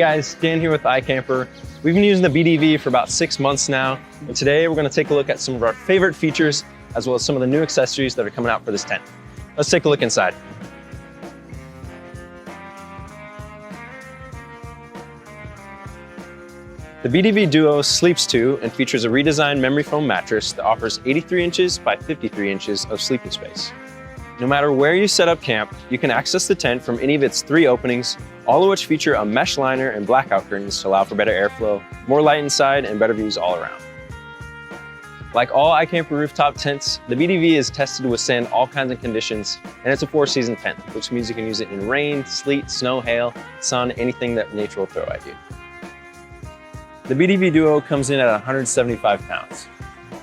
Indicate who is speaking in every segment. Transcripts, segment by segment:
Speaker 1: guys, Dan here with iKamper. We've been using the BDV for about 6 months now, and today we're going to take a look at some of our favorite features as well as some of the new accessories that are coming out for this tent. Let's take a look inside. The BDV Duo sleeps 2 and features a redesigned memory foam mattress that offers 83 inches by 53 inches of sleeping space. No matter where you set up camp, you can access the tent from any of its 3 openings, all of which feature a mesh liner and blackout curtains to allow for better airflow, more light inside, and better views all around. Like all iKamper rooftop tents, the BDV is tested to withstand all kinds of conditions, and it's a 4-season tent, which means you can use it in rain, sleet, snow, hail, sun, anything that nature will throw at you. The BDV Duo comes in at 175 pounds.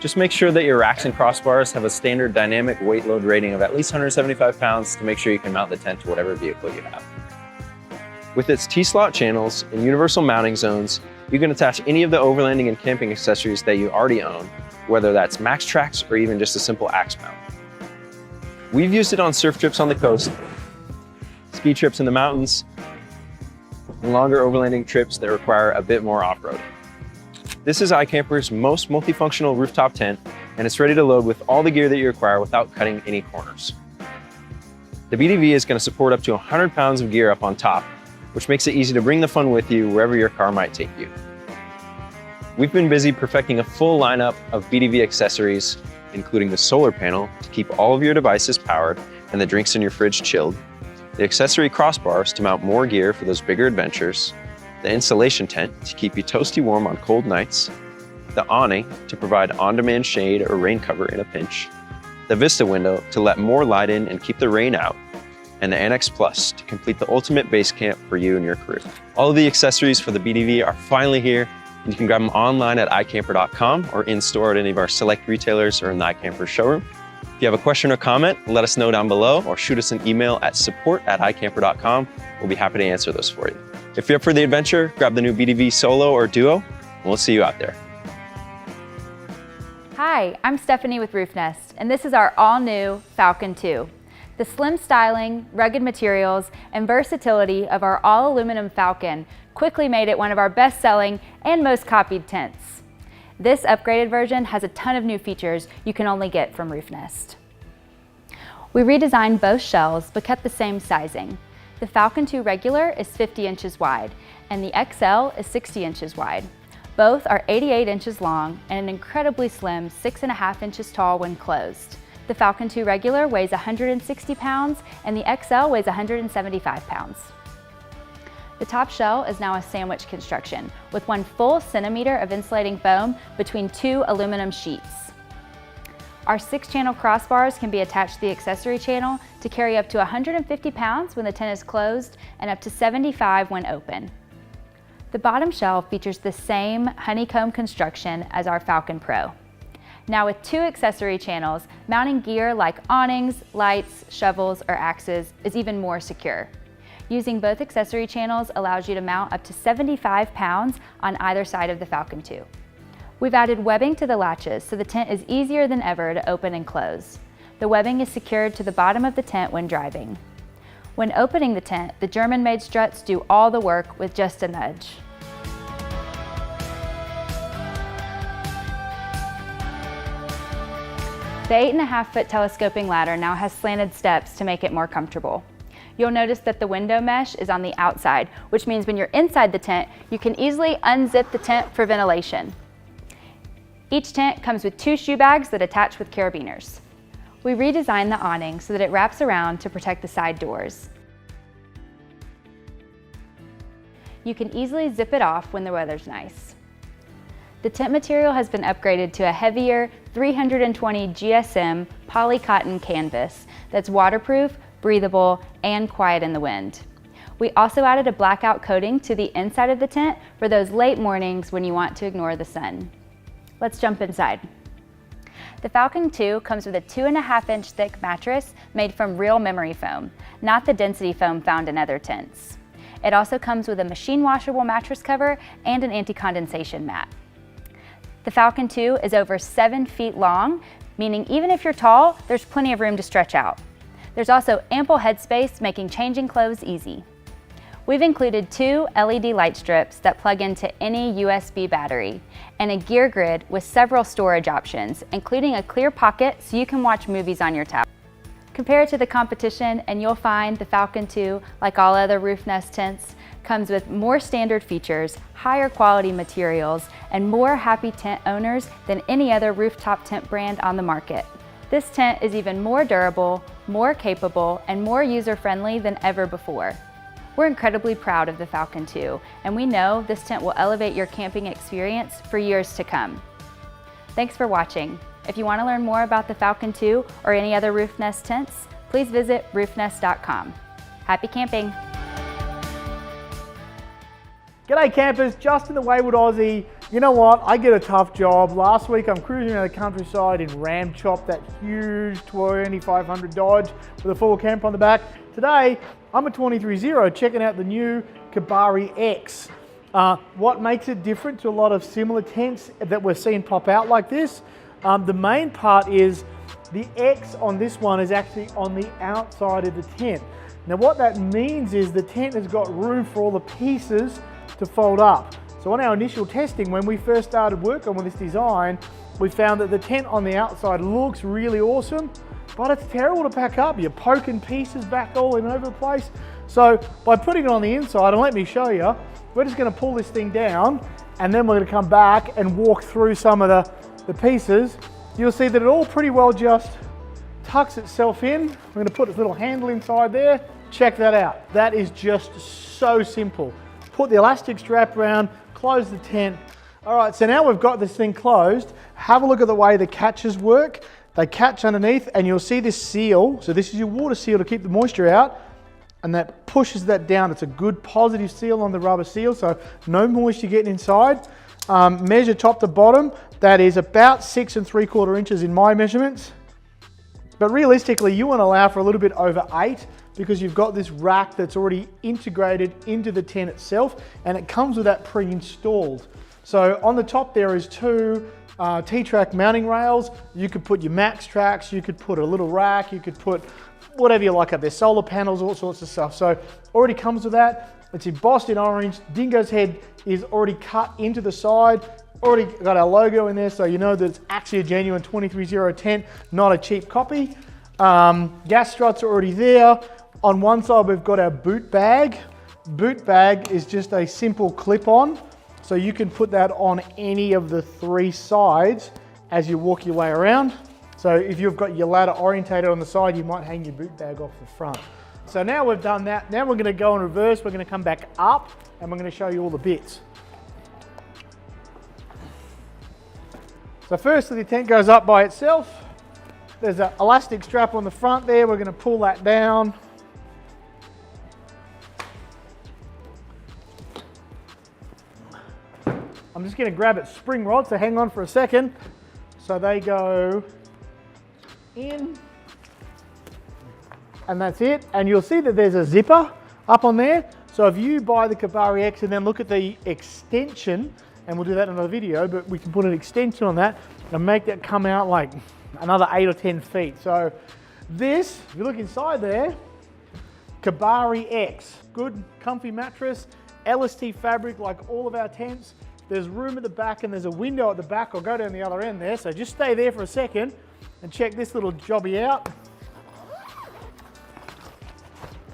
Speaker 1: Just make sure that your racks and crossbars have a standard dynamic weight load rating of at least 175 pounds to make sure you can mount the tent to whatever vehicle you have. With its T-slot channels and universal mounting zones, you can attach any of the overlanding and camping accessories that you already own, whether that's max tracks or even just a simple axe mount. We've used it on surf trips on the coast, ski trips in the mountains, and longer overlanding trips that require a bit more off-road. This is iKamper's most multifunctional rooftop tent, and it's ready to load with all the gear that you require without cutting any corners. The BDV is going to support up to 100 pounds of gear up on top, which makes it easy to bring the fun with you wherever your car might take you. We've been busy perfecting a full lineup of BDV accessories, including the solar panel to keep all of your devices powered and the drinks in your fridge chilled, the accessory crossbars to mount more gear for those bigger adventures, the insulation tent to keep you toasty warm on cold nights, the awning to provide on-demand shade or rain cover in a pinch, the Vista window to let more light in and keep the rain out, and the Annex Plus to complete the ultimate base camp for you and your crew. All of the accessories for the BDV are finally here, and you can grab them online at iKamper.com or in-store at any of our select retailers or in the iKamper showroom. If you have a question or comment, let us know down below or shoot us an email at support@iKamper.com. We'll be happy to answer those for you. If you're up for the adventure, grab the new BDV Solo or Duo, and we'll see you out there.
Speaker 2: Hi, I'm Stephanie with Roofnest, and this is our all-new Falcon 2. The slim styling, rugged materials, and versatility of our all-aluminum Falcon quickly made it one of our best-selling and most copied tents. This upgraded version has a ton of new features you can only get from Roofnest. We redesigned both shells but kept the same sizing. The Falcon 2 Regular is 50 inches wide, and the XL is 60 inches wide. Both are 88 inches long and an incredibly slim 6.5 inches tall when closed. The Falcon 2 Regular weighs 160 pounds, and the XL weighs 175 pounds. The top shell is now a sandwich construction, with 1 full centimeter of insulating foam between 2 aluminum sheets. Our 6-channel crossbars can be attached to the accessory channel to carry up to 150 pounds when the tent is closed and up to 75 when open. The bottom shell features the same honeycomb construction as our Falcon Pro. Now with 2 accessory channels, mounting gear like awnings, lights, shovels, or axes is even more secure. Using both accessory channels allows you to mount up to 75 pounds on either side of the Falcon 2. We've added webbing to the latches so the tent is easier than ever to open and close. The webbing is secured to the bottom of the tent when driving. When opening the tent, the German-made struts do all the work with just a nudge. The 8.5-foot telescoping ladder now has slanted steps to make it more comfortable. You'll notice that the window mesh is on the outside, which means when you're inside the tent, you can easily unzip the tent for ventilation. Each tent comes with 2 shoe bags that attach with carabiners. We redesigned the awning so that it wraps around to protect the side doors. You can easily zip it off when the weather's nice. The tent material has been upgraded to a heavier 320 GSM poly cotton canvas that's waterproof, breathable, and quiet in the wind. We also added a blackout coating to the inside of the tent for those late mornings when you want to ignore the sun. Let's jump inside. The Falcon 2 comes with a 2.5-inch thick mattress made from real memory foam, not the density foam found in other tents. It also comes with a machine washable mattress cover and an anti-condensation mat. The Falcon 2 is over 7 feet long, meaning even if you're tall, there's plenty of room to stretch out. There's also ample headspace, making changing clothes easy. We've included 2 LED light strips that plug into any USB battery and a gear grid with several storage options, including a clear pocket so you can watch movies on your tablet. Compare it to the competition and you'll find the Falcon 2, like all other Roofnest tents, comes with more standard features, higher quality materials, and more happy tent owners than any other rooftop tent brand on the market. This tent is even more durable, more capable, and more user-friendly than ever before. We're incredibly proud of the Falcon 2, and we know this tent will elevate your camping experience for years to come. Thanks for watching. If you want to learn more about the Falcon 2 or any other Roofnest tents, please visit roofnest.com. Happy camping!
Speaker 3: G'day campers, Justin the Wayward Aussie. You know what, I get a tough job. Last week I'm cruising around the countryside in Ram Chop, that huge 2500 Dodge with a full camper on the back. Today, I'm a 23-0 checking out the new Kaibari X. What makes it different to a lot of similar tents that we're seeing pop out like this? The main part is the X on this one is actually on the outside of the tent. Now what that means is the tent has got room for all the pieces to fold up. So on our initial testing, when we first started working on this design, we found that the tent on the outside looks really awesome, but it's terrible to pack up. You're poking pieces back all in over the place. So by putting it on the inside, and let me show you, we're just gonna pull this thing down and then we're gonna come back and walk through some of the pieces. You'll see that it all pretty well just tucks itself in. We're gonna put this little handle inside there. Check that out. That is just so simple. Put the elastic strap around, close the tent. All right, so now we've got this thing closed. Have a look at the way the catches work. They catch underneath and you'll see this seal. So this is your water seal to keep the moisture out, and that pushes that down. It's a good positive seal on the rubber seal, so no moisture getting inside. Measure top to bottom. That is about 6 3/4 inches in my measurements. But realistically, you want to allow for a little bit over 8 because you've got this rack that's already integrated into the tent itself, and it comes with that pre-installed. So on the top there is 2 T-track mounting rails. You could put your max tracks, you could put a little rack, you could put whatever you like up there, solar panels, all sorts of stuff. So already comes with that. It's embossed in orange. Dingo's head is already cut into the side. Already got our logo in there, so you know that it's actually a genuine 23-0 tent, not a cheap copy. Gas struts are already there. On one side, we've got our boot bag. Boot bag is just a simple clip-on, so you can put that on any of the 3 sides as you walk your way around. So if you've got your ladder orientated on the side, you might hang your boot bag off the front. So now we've done that. Now we're gonna go in reverse. We're gonna come back up and we're gonna show you all the bits. So firstly, the tent goes up by itself. There's an elastic strap on the front there. We're gonna pull that down. I'm just gonna grab its spring rod, so hang on for a second. So they go in, and that's it. And you'll see that there's a zipper up on there. So if you buy the Kaibari X and then look at the extension, and we'll do that in another video, but we can put an extension on that and make that come out like another 8 or 10 feet. So this, if you look inside there, Kaibari X, good comfy mattress, LST fabric like all of our tents. There's room at the back and there's a window at the back. I'll go down the other end there. So just stay there for a second and check this little jobby out.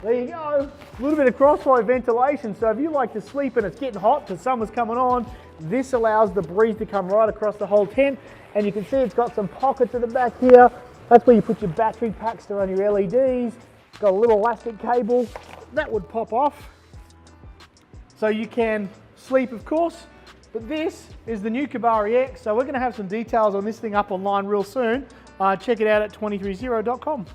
Speaker 3: There you go. A little bit of crossfire ventilation. So if you like to sleep and it's getting hot because summer's coming on, this allows the breeze to come right across the whole tent. And you can see it's got some pockets at the back here. That's where you put your battery packs to run your LEDs. Got a little elastic cable. That would pop off. So you can sleep, of course. But this is the new Kaibari X. So we're going to have some details on this thing up online real soon. Check it out at 230.com.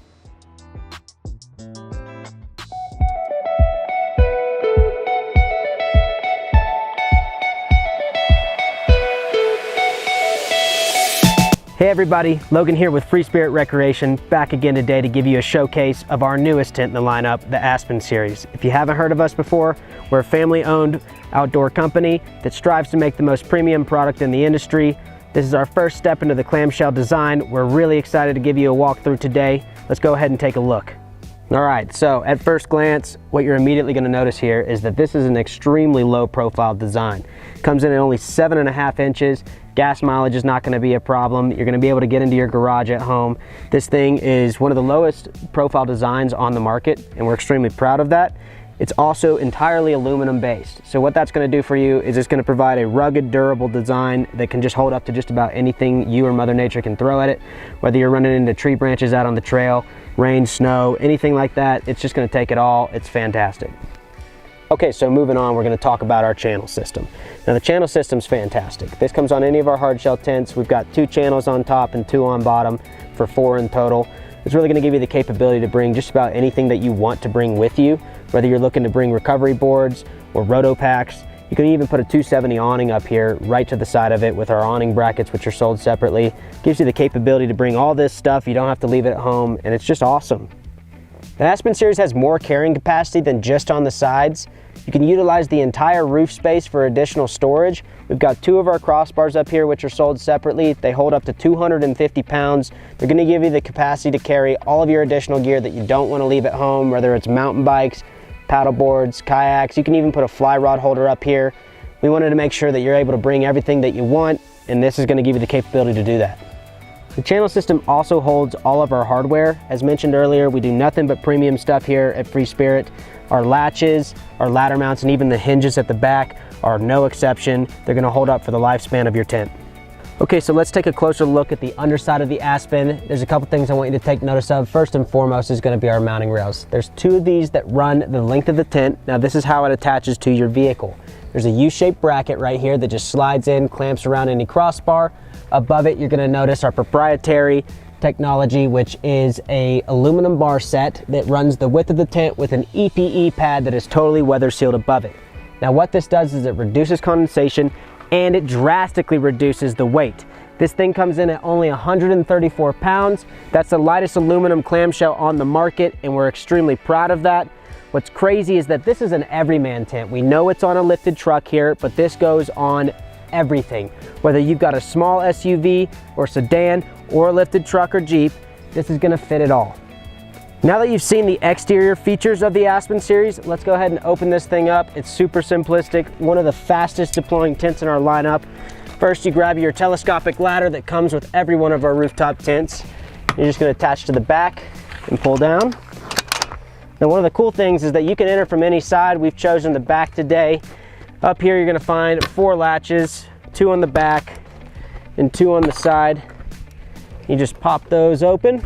Speaker 4: Hey everybody, Logan here with Freespirit Recreation, back again today to give you a showcase of our newest tent in the lineup, the Aspen series. If you haven't heard of us before, we're a family-owned outdoor company that strives to make the most premium product in the industry. This is our first step into the clamshell design. We're really excited to give you a walkthrough today. Let's go ahead and take a look. All right, so at first glance, what you're immediately going to notice here is that this is an extremely low profile design. Comes in at only 7.5 inches. Gas mileage is not going to be a problem. You're going to be able to get into your garage at home. This thing is one of the lowest profile designs on the market, and we're extremely proud of that. It's also entirely aluminum based. So what that's going to do for you is it's going to provide a rugged, durable design that can just hold up to just about anything you or Mother Nature can throw at it. Whether you're running into tree branches out on the trail, rain, snow, anything like that, it's just going to take it all. It's fantastic. Okay, so moving on, we're going to talk about our channel system. Now the channel system's fantastic. This comes on any of our hard shell tents. We've got 2 channels on top and 2 on bottom for 4 in total. It's really going to give you the capability to bring just about anything that you want to bring with you, whether you're looking to bring recovery boards or roto packs. You can even put a 270 awning up here right to the side of it with our awning brackets, which are sold separately. Gives you the capability to bring all this stuff. You don't have to leave it at home, and it's just awesome. The Aspen series has more carrying capacity than just on the sides. You can utilize the entire roof space for additional storage. We've got 2 of our crossbars up here which are sold separately. They hold up to 250 pounds. They're going to give you the capacity to carry all of your additional gear that you don't want to leave at home, whether it's mountain bikes, paddle boards, kayaks. You can even put a fly rod holder up here. We wanted to make sure that you're able to bring everything that you want, and this is going to give you the capability to do that. The channel system also holds all of our hardware. As mentioned earlier, we do nothing but premium stuff here at Freespirit. Our latches, our ladder mounts, and even the hinges at the back are no exception. They're going to hold up for the lifespan of your tent. Okay, so let's take a closer look at the underside of the Aspen. There's a couple things I want you to take notice of. First and foremost is going to be our mounting rails. There's 2 of these that run the length of the tent. Now this is how it attaches to your vehicle. There's a U-shaped bracket right here that just slides in, clamps around any crossbar. Above it, you're going to notice our proprietary technology, which is a aluminum bar set that runs the width of the tent with an EPE pad that is totally weather sealed above it. Now what this does is it reduces condensation and it drastically reduces the weight. This thing comes in at only 134 pounds. That's the lightest aluminum clamshell on the market, and we're extremely proud of that. What's crazy is that this is an everyman tent. We know it's on a lifted truck here, but this goes on everything. Whether you've got a small SUV or sedan or a lifted truck or Jeep, this is gonna fit it all. Now that you've seen the exterior features of the Aspen series, let's go ahead and open this thing up. It's super simplistic, one of the fastest deploying tents in our lineup. First, you grab your telescopic ladder that comes with every one of our rooftop tents. You're just gonna attach to the back and pull down. Now, one of the cool things is that you can enter from any side. We've chosen the back today. Up here, you're gonna find 4 latches, 2 on the back and 2 on the side. You just pop those open,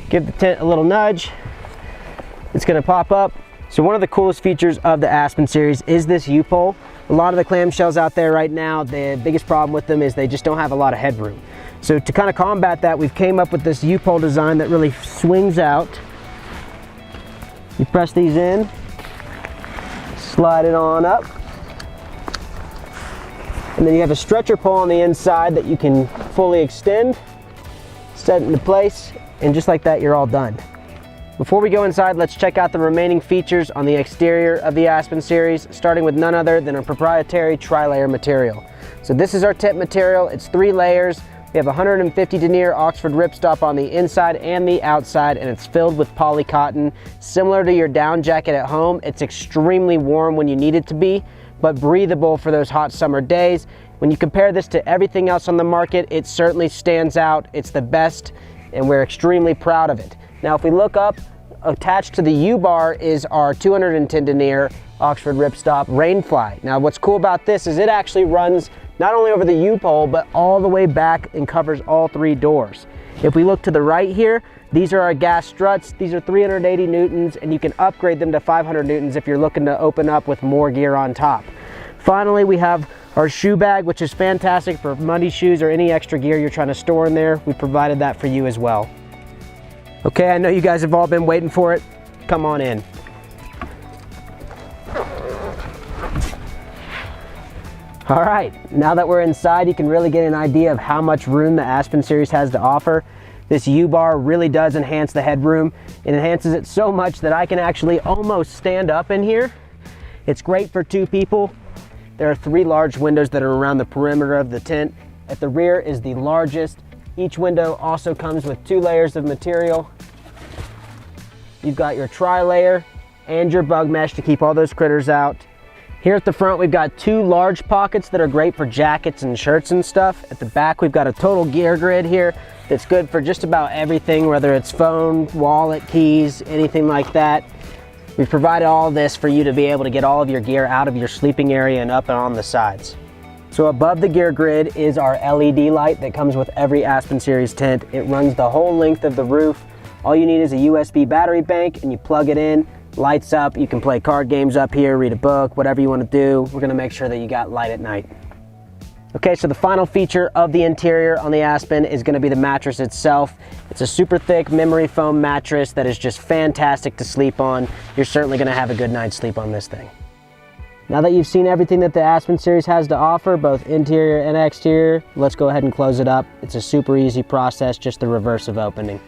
Speaker 4: give the tent a little nudge. It's gonna pop up. So one of the coolest features of the Aspen series is this U-pole. A lot of the clamshells out there right now, the biggest problem with them is they just don't have a lot of headroom. So to kind of combat that, we've came up with this U-pole design that really swings out. You press these in, slide it on up, and then you have a stretcher pole on the inside that you can fully extend, set it into place, and just like that, you're all done. Before we go inside, let's check out the remaining features on the exterior of the Aspen series, starting with none other than our proprietary tri-layer material. So this is our tent material. It's 3 layers. We have 150 denier Oxford ripstop on the inside and the outside, and it's filled with poly cotton. Similar to your down jacket at home, it's extremely warm when you need it to be, but breathable for those hot summer days. When you compare this to everything else on the market, it certainly stands out. It's the best, and we're extremely proud of it. Now, if we look up, attached to the U-bar is our 210 denier Oxford ripstop Rainfly. Now, what's cool about this is it actually runs not only over the U-pole, but all the way back and covers all 3 doors. If we look to the right here, these are our gas struts. These are 380 newtons, and you can upgrade them to 500 newtons if you're looking to open up with more gear on top. Finally, we have our shoe bag, which is fantastic for muddy shoes or any extra gear you're trying to store in there. We provided that for you as well. Okay, I know you guys have all been waiting for it. Come on in. All right, now that we're inside, you can really get an idea of how much room the Aspen series has to offer. This U-bar really does enhance the headroom. It enhances it so much that I can actually almost stand up in here. It's great for 2 people. There are 3 large windows that are around the perimeter of the tent. At the rear is the largest. Each window also comes with 2 layers of material. you've got your tri-layer and your bug mesh to keep all those critters out. Here at the front, we've got 2 large pockets that are great for jackets and shirts and stuff. At the back, we've got a total gear grid here that's good for just about everything, whether it's phone, wallet, keys, anything like that. We've provided all this for you to be able to get all of your gear out of your sleeping area and up and on the sides. So above the gear grid is our LED light that comes with every Aspen Series tent. It runs the whole length of the roof. All you need is a USB battery bank and you plug it in, lights up. You can play card games up here, read a book, whatever you want to do. We're going to make sure that you got light at night. Okay, so the final feature of the interior on the Aspen is going to be the mattress itself. It's a super thick memory foam mattress that is just fantastic to sleep on. You're certainly going to have a good night's sleep on this thing. Now that you've seen everything that the Aspen Series has to offer, both interior and exterior, let's go ahead and close it up. It's a super easy process, just the reverse of opening.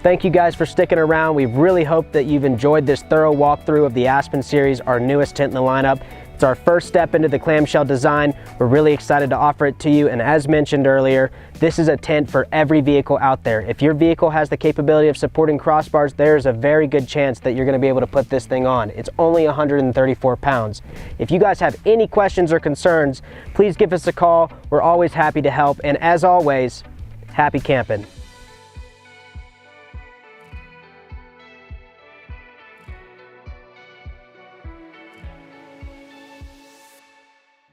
Speaker 4: Thank you guys for sticking around. We really hope that you've enjoyed this thorough walkthrough of the Aspen Series, our newest tent in the lineup. It's our first step into the clamshell design. We're really excited to offer it to you, and as mentioned earlier, this is a tent for every vehicle out there. If your vehicle has the capability of supporting crossbars, there's a very good chance that you're going to be able to put this thing on. It's only 134 pounds. If you guys have any questions or concerns, please give us a call. We're always happy to help, and as always, happy camping.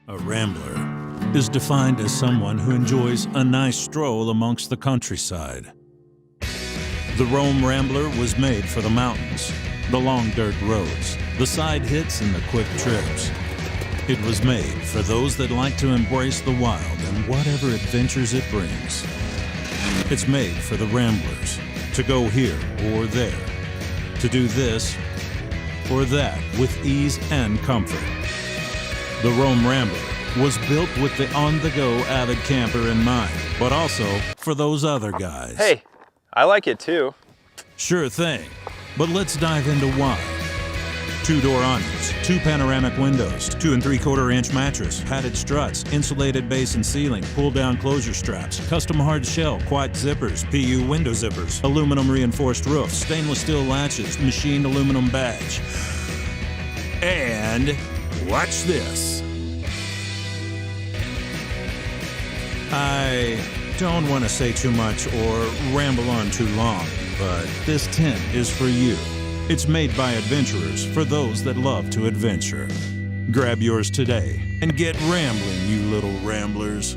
Speaker 5: A Rambler is defined as someone who enjoys a nice stroll amongst the countryside. The Rome Rambler was made for the mountains, the long dirt roads, the side hits, and the quick trips. It was made for those that like to embrace the wild and whatever adventures it brings. It's made for the Ramblers to go here or there, to do this or that with ease and comfort. The Rome Rambler was built with the on-the-go avid camper in mind, but also for those other guys.
Speaker 1: Hey, I like it too.
Speaker 5: Sure thing, but let's dive into why. 2-door awnings, 2 panoramic windows, 2 3/4-inch mattress, padded struts, insulated base and ceiling, pull-down closure straps, custom hard shell, quiet zippers, PU window zippers, aluminum reinforced roof, stainless steel latches, machined aluminum badge. And watch this. I don't want to say too much or ramble on too long, but this tent is for you. It's made by adventurers for those that love to adventure. Grab yours today and get rambling, you little ramblers.